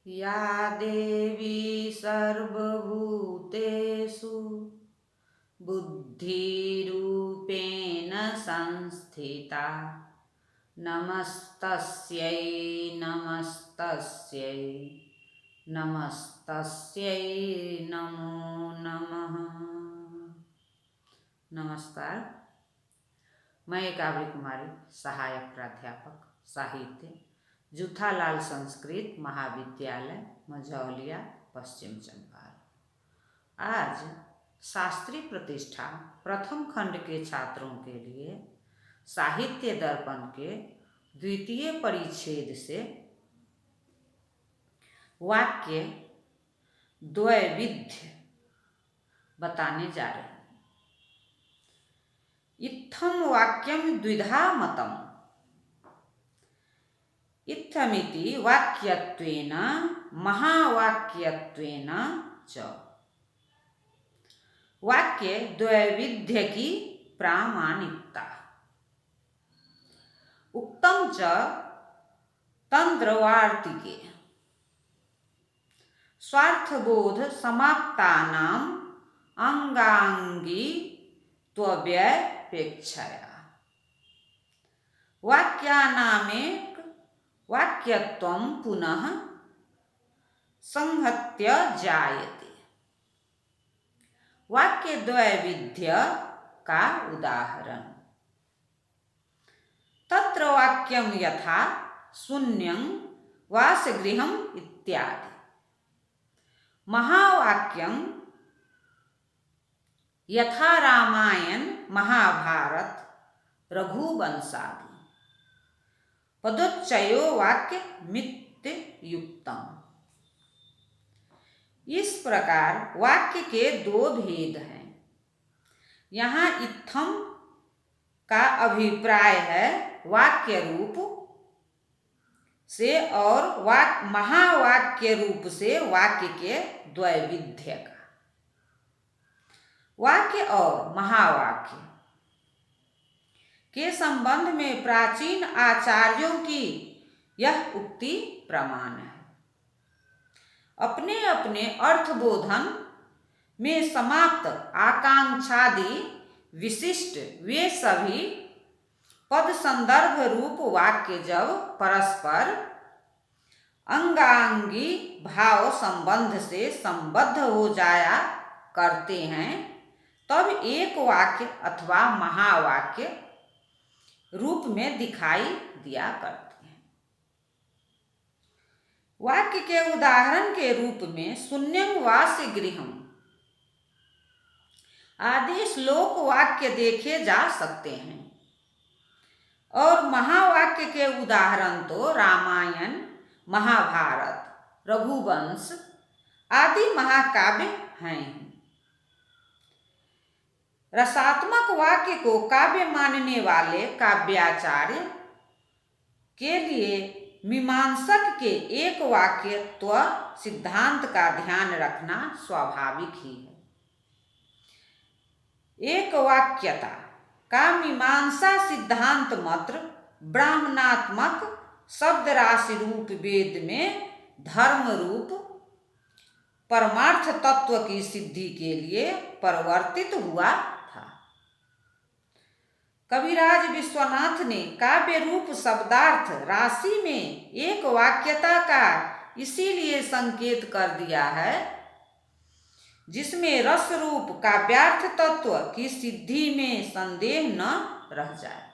या देवी सर्वभूतेषु बुद्धिरूपेण संस्थिता नमस्तस्यै नमस्तस्यै नमस्तस्यै नमो नमः। नमस्कार, मैं काव्य कुमारी, सहायक प्राध्यापक साहित्य, जूथालाल संस्कृत महाविद्यालय, मझौलिया, पश्चिम चंपारण। आज शास्त्री प्रतिष्ठा प्रथम खंड के छात्रों के लिए साहित्य दर्पण के द्वितीय परिच्छेद से वाक्य द्वैविध्य बताने जा रहे हैं। इत्थम वाक्यम द्विधा मतम। इत्थमिति वाक्यत्वेन महावाक्यत्वेन च। वाक्य द्वैविध्य की प्रामाणिकता। उक्तम च तंत्रवार्तिके स्वार्थबोध समाप्तानाम अंगांगी त्वव्यपेक्षया वाक्यानामेक वाक्यत्वं पुनः संहत्य जायते। वाक्य द्वैविध्य का उदाहरण। तत्र वाक्यम यथा शून्यं वासगृहम् इत्यादि। महावाक्यम यथा रामायण महाभारत रघुवंशादि। पदोच्चयो वाक्य मित्य युक्तम। इस प्रकार वाक्य के दो भेद हैं। यहाँ इत्थम का अभिप्राय है वाक्य रूप से और महावाक्य रूप से वाक्य के द्वैविध्य का। वाक्य और महावाक्य के संबंध में प्राचीन आचार्यों की यह उक्ति प्रमाण है। अपने अपने अर्थबोधन में समाप्त आकांक्षादि विशिष्ट वे सभी पद संदर्भ रूप वाक्य जब परस्पर अंगांगी भाव संबंध से संबद्ध हो जाया करते हैं तब एक वाक्य अथवा महावाक्य रूप में दिखाई दिया करते हैं। वाक्य के उदाहरण के रूप में शून्यं वासगृहम् आदि श्लोक वाक्य देखे जा सकते हैं और महावाक्य के उदाहरण तो रामायण महाभारत रघुवंश आदि महाकाव्य हैं। रसात्मक वाक्य को काव्य मानने वाले काव्याचार्य के लिए मीमांसक के एक वाक्यत्व सिद्धांत का ध्यान रखना स्वाभाविक ही है। एक वाक्यता का मीमांसा सिद्धांत मात्र ब्राह्मणात्मक शब्द राशि रूप वेद में धर्म रूप परमार्थ तत्व की सिद्धि के लिए परिवर्तित हुआ था। कविराज विश्वनाथ ने काव्य रूप शब्दार्थ राशि में एक वाक्यता का इसीलिए संकेत कर दिया है जिसमें रस रूप काव्यार्थ तत्व की सिद्धि में संदेह न रह जाए।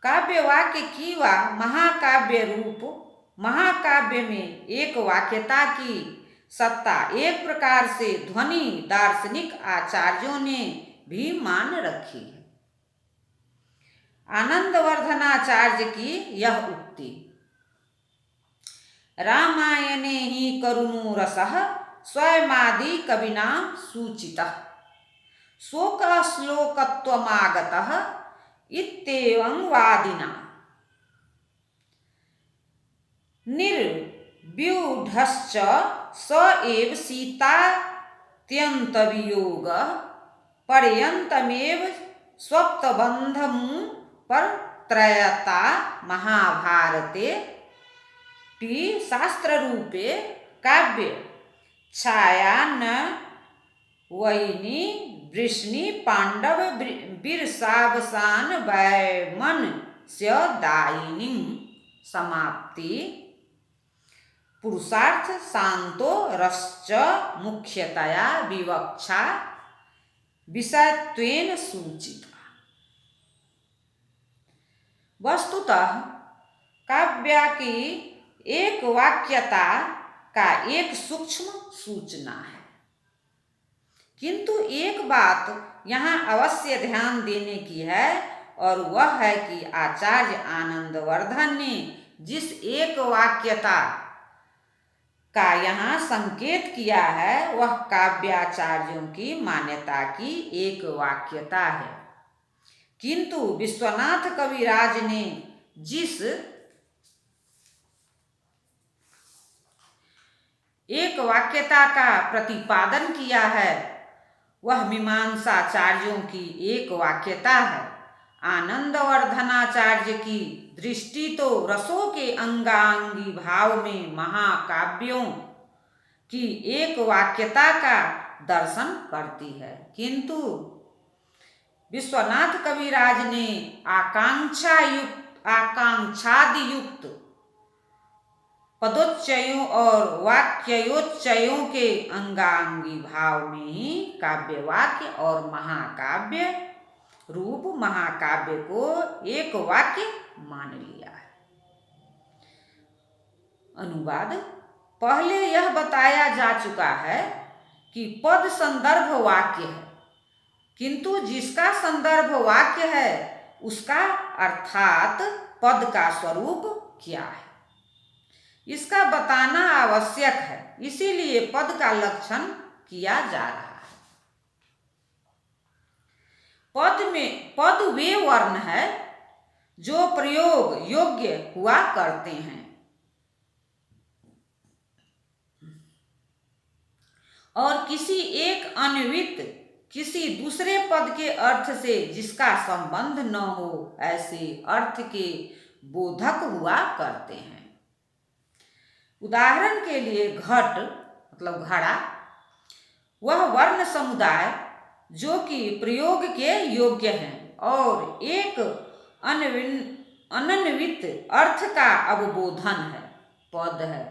काव्य वाक्य की व महाकाव्य रूप महाकाव्य में एक वाक्यता की सत्ता एक प्रकार से ध्वनि दार्शनिक आचार्यों ने भी मान रखी है। आनंदवर्धनाचार्य की यह उक्ति रामायणे ही करुणो रसः स्वयमादि कविना सूचितः शोक श्लोकत्वमागतः इत्येवं वादिना निर्व्यूढश्च स एव सीतात्यन्तवियोग पर्यन्तमेव स्वप्तबन्धं परत्रयता महाभारते शास्त्र रूपे काव्य छाया न वैनी वृष्णि पांडव वीरसावसान वैमन स्य दायिनी समाप्ति पुरुषार्थ शांतो रश्च मुख्यतया विवक्षा विषयत्वेन सूचिता। वस्तुतः काव्य की एक वाक्यता का एक सूक्ष्म सूचना है, किंतु एक बात यहाँ अवश्य ध्यान देने की है और वह है कि आचार्य आनंदवर्धन ने जिस एक वाक्यता का यहाँ संकेत किया है वह काव्याचार्यों की मान्यता की एक वाक्यता है, किंतु विश्वनाथ कविराज ने जिस एक वाक्यता का प्रतिपादन किया है वह मीमांसाचार्यों की एक वाक्यता है। आनंदवर्धनाचार्य की दृष्टि तो रसों के अंगांगी भाव में महाकाव्यों की एक वाक्यता का दर्शन करती है, किंतु विश्वनाथ कविराज ने आकांक्षादियुक्त पदोच्चयों और वाक्योच्चयों के अंगांगी भाव में ही काव्य वाक्य और महाकाव्य रूप महाकाव्य को एक वाक्य मान लिया है। अनुवाद। पहले यह बताया जा चुका है कि पद संदर्भ वाक्य है, किंतु जिसका संदर्भ वाक्य है उसका अर्थात पद का स्वरूप क्या है इसका बताना आवश्यक है, इसीलिए पद का लक्षण किया जा रहा है। पद वे वर्ण है जो प्रयोग योग्य हुआ करते हैं और किसी एक अन्वित किसी दूसरे पद के अर्थ से जिसका संबंध न हो ऐसे अर्थ के बोधक हुआ करते हैं। उदाहरण के लिए घट मतलब घड़ा वह वर्ण समुदाय जो कि प्रयोग के योग्य हैं और एक अनन्वित अर्थ का अवबोधन है, पद है।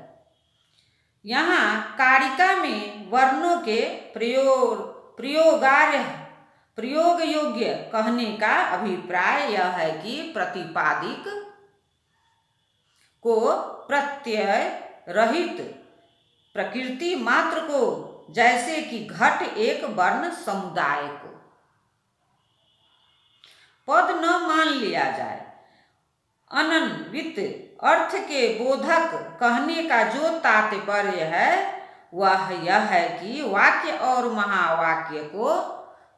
यहाँ कारिका में वर्णों के प्रयोग योग्य कहने का अभिप्राय यह है कि प्रतिपादिक को प्रत्यय रहित प्रकृति मात्र को, जैसे कि घट एक वर्ण समुदाय को पद न मान लिया जाए। अनन्वित अर्थ के बोधक कहने का जो तात्पर्य है वह यह है कि वाक्य और महावाक्य को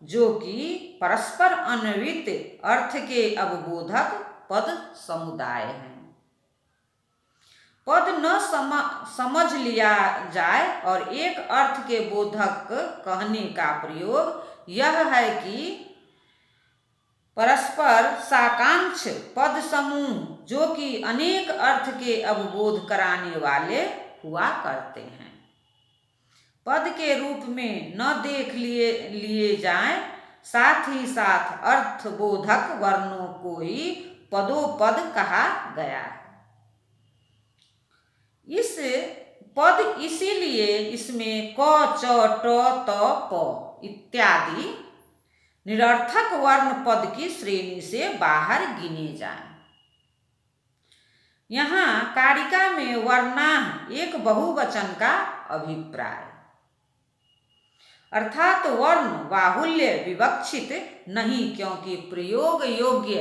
जो कि परस्पर अन्वित अर्थ के अवबोधक पद समुदाय हैं। पद न समझ लिया जाए और एक अर्थ के बोधक कहने का प्रयोग यह है कि परस्पर साकांक्ष पद समूह जो कि अनेक अर्थ के अवबोध कराने वाले हुआ करते हैं पद के रूप में न देख लिए जाएं, साथ ही साथ अर्थबोधक वर्णों को ही पदोपद कहा गया है। इस पद इसीलिए इसमें क च ट त प इत्यादि निरर्थक वर्ण पद की श्रेणी से बाहर गिने जाएं। यहाँ कारिका में वर्णाः एक बहुवचन का अभिप्राय अर्थात वर्ण बाहुल्य विवक्षित नहीं, क्योंकि प्रयोग योग्य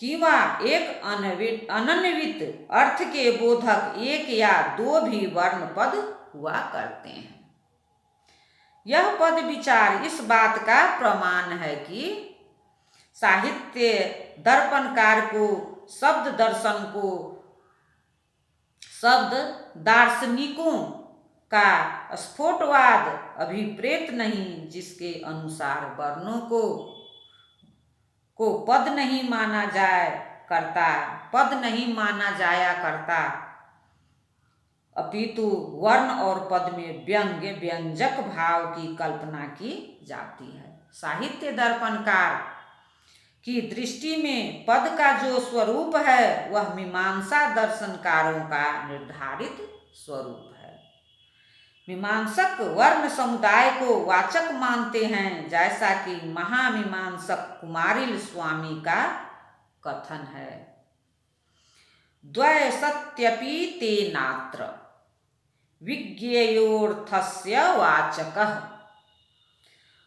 किंवा एक अनन्वित अर्थ के बोधक एक या दो भी वर्ण पद हुआ करते हैं। यह पद विचार इस बात का प्रमाण है कि साहित्य दर्पणकार को शब्द दर्शन को शब्द दार्शनिकों का स्फोटवाद अभिप्रेत नहीं, जिसके अनुसार वर्णों को पद नहीं माना जाए करता, पद नहीं माना जाया करता, अपितु वर्ण और पद में व्यंग्य व्यंजक भाव की कल्पना की जाती है। साहित्य दर्पणकार की दृष्टि में पद का जो स्वरूप है वह मीमांसा दर्शनकारों का निर्धारित स्वरूप है। मीमांसक वर्ण समुदाय को वाचक मानते हैं, जैसा कि महामीमांसक कुमारिल स्वामी का कथन है। द्वय सत्यपि ते नात्र विज्ञेयोर्थस्य वाचकः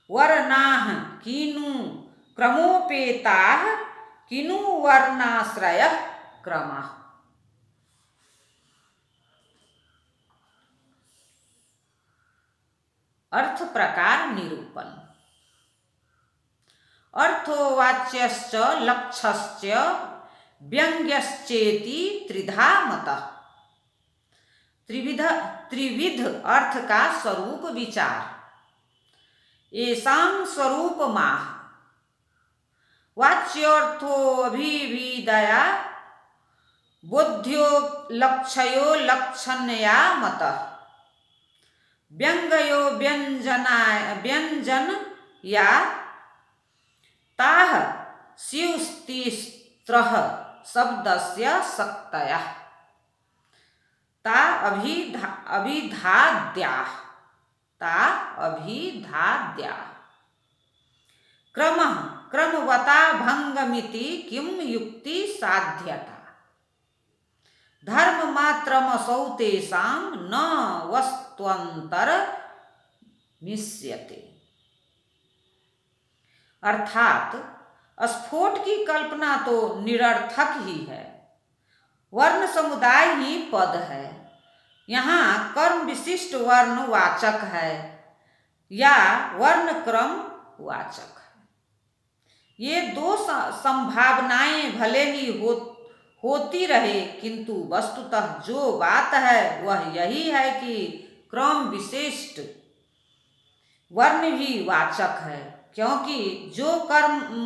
वर्णाः किनु क्रमोपेताः किनु वर्णाश्रयः क्रमः। अर्थ प्रकार निरूपण। अर्थोवाच्यश्च लक्ष्यश्च व्यंग्यश्चेति त्रिधा मतः। त्रिविध अर्थ का स्वरूप विचार। येषां स्वरूपमाह वाच्योर्थो अभिविदया बोध्यो लक्ष्यो लक्षणया मतः। व्यंगयो व्यंजन या ताः स्युस्तिस्त्रः शब्दस्य शक्तयः ता अभिधाद्याः क्रमः क्रमवता भंगमिति किं युक्ति साध्यता। धर्म मात्रमसौ तेषां न वस्त्वंतर मिष्यते। अर्थात स्फोट की कल्पना तो निरर्थक ही है। वर्ण समुदाय ही पद है। यहाँ कर्म विशिष्ट वर्ण वाचक है या वर्ण क्रम वाचक है। ये दो संभावनाएं भले ही होती रहे, किंतु वस्तुतः जो बात है वह यही है कि क्रम विशिष्ट वर्ण भी वाचक है, क्योंकि जो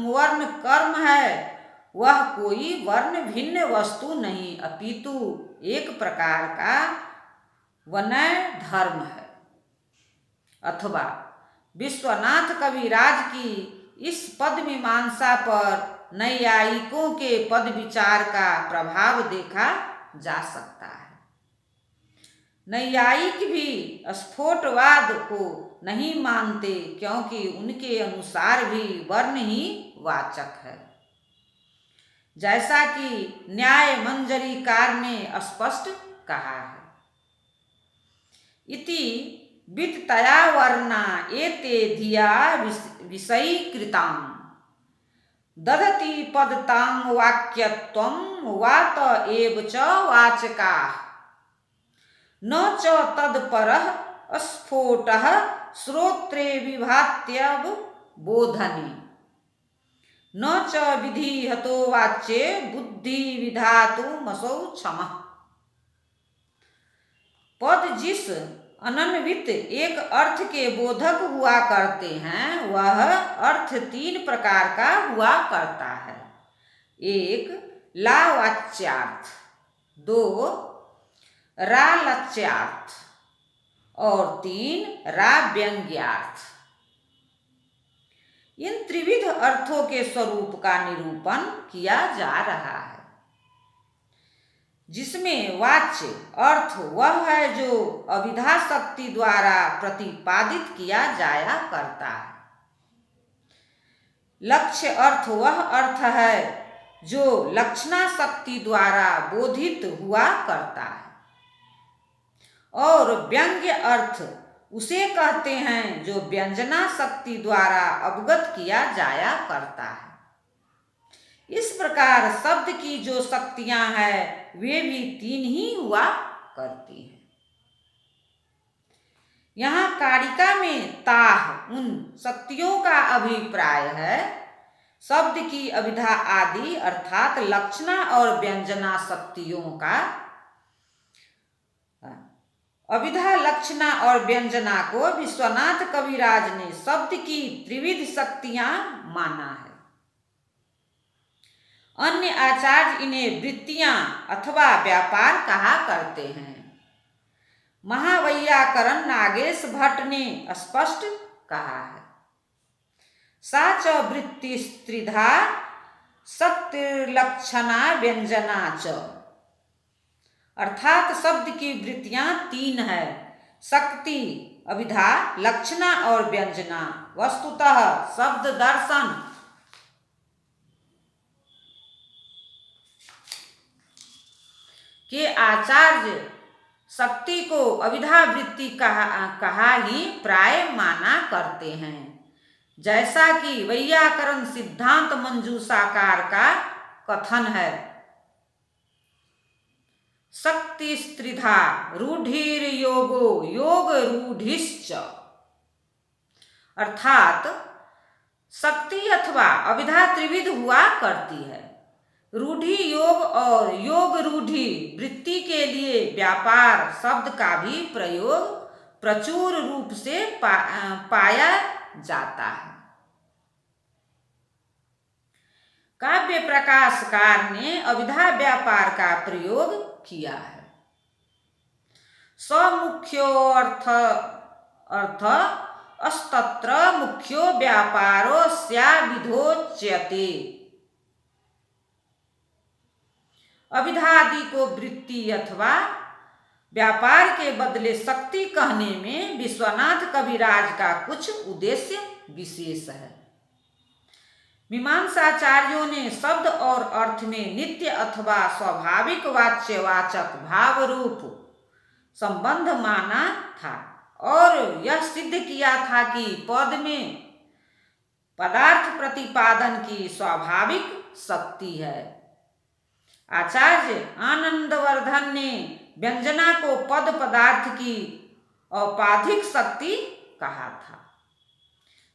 वर्ण कर्म है वह कोई वर्ण भिन्न वस्तु नहीं, अपितु एक प्रकार का वनय धर्म है। अथवा विश्वनाथ कविराज की इस पद मीमांसा पर नैयायिकों के पद विचार का प्रभाव देखा जा सकता है। नैयायिक भी स्फोटवाद को नहीं मानते, क्योंकि उनके अनुसार भी वर्ण ही वाचक है, जैसा कि न्याय मंजरीकार ने स्पष्ट कहा है। इति वित्तया वर्णा एते धिया विषयीकृतां दधति पदतां वाक्यत्वं वात एव च वाचकाः न च तत्परः स्फोटः श्रोत्रे विभात्यव बोधने न च विधीयतो वाच्ये बुद्धि विधातुमसौ क्षमः। पद जिस अनन्वित एक अर्थ के बोधक हुआ करते हैं वह अर्थ तीन प्रकार का हुआ करता है। एक लावाच्यार्थ, दो रालच्यार्थ और तीन राव्यंग्यार्थ। इन त्रिविध अर्थों के स्वरूप का निरूपण किया जा रहा है, जिसमें वाच्य अर्थ वह है जो अभिधा शक्ति द्वारा प्रतिपादित किया जाया करता है। लक्ष्य अर्थ वह अर्थ है जो लक्षणा शक्ति द्वारा बोधित हुआ करता है, और व्यंग्य अर्थ उसे कहते हैं जो व्यंजना शक्ति द्वारा अवगत किया जाया करता है। इस प्रकार शब्द की जो शक्तियां हैं वे भी तीन ही हुआ करती हैं। यहाँ कारिका में ताह उन शक्तियों का अभिप्राय है। शब्द की अभिधा आदि अर्थात लक्षणा और व्यंजना शक्तियों का अभिधा लक्षणा और व्यंजना को विश्वनाथ कविराज ने शब्द की त्रिविध शक्तियां माना है। अन्य आचार्य इन्हें वृत्तियां अथवा व्यापार कहा करते हैं। महावैयाकरण नागेश भट्ट ने स्पष्ट कहा है, सा च वृत्तिस्त्रिधा शक्तिर्लक्षणा व्यंजना च। अर्थात शब्द की वृत्तियां तीन है, शक्ति, अभिधा, लक्षणा और व्यंजना। वस्तुतः शब्द दर्शन के आचार्य शक्ति को अभिधा वृत्ति कहा ही प्राय माना करते हैं, जैसा कि वैयाकरण सिद्धांत मंजूषाकार का कथन है, शक्तिस्त्रिधा रूढ़िर्योगो योग रूढ़िश्च। अर्थात शक्ति अथवा अभिधा त्रिविध हुआ करती है। रूढ़ि योग और योग रूढ़ि वृत्ति के लिए व्यापार शब्द का भी प्रयोग प्रचुर रूप से पाया जाता है। काव्य प्रकाशकार ने अभिधा व्यापार का प्रयोग किया है। समुख्यो अर्थ अस्तत्र मुख्यो व्यापारो स्याविधोच्यते। अभिधादि को वृत्ति अथवा व्यापार के बदले शक्ति कहने में विश्वनाथ कविराज का कुछ उद्देश्य विशेष है। मीमांसाचार्यों ने शब्द और अर्थ में नित्य अथवा स्वाभाविक वाच्यवाचक भाव रूप संबंध माना था और यह सिद्ध किया था कि पद में पदार्थ प्रतिपादन की स्वाभाविक शक्ति है। आचार्य आनंदवर्धन ने व्यंजना को पद पदार्थ की औपाधिक शक्ति कहा था।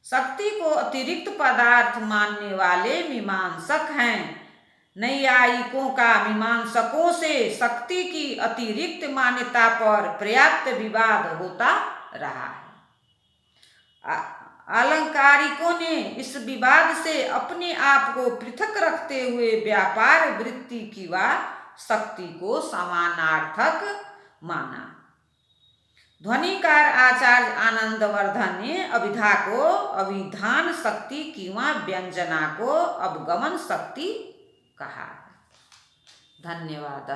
शक्ति को अतिरिक्त पदार्थ मानने वाले मीमांसक हैं। नैयायिकों का मीमांसकों से शक्ति की अतिरिक्त मान्यता पर पर्याप्त विवाद होता रहा है। अलंकारिकों ने इस विवाद से अपने आप को पृथक रखते हुए व्यापार वृत्ति की व शक्ति को समानार्थक माना। ध्वनिकार आचार्य आनंदवर्धन ने अभिधा को अभिधान शक्ति किंवा व्यंजना को अवगमन शक्ति कहा। धन्यवाद।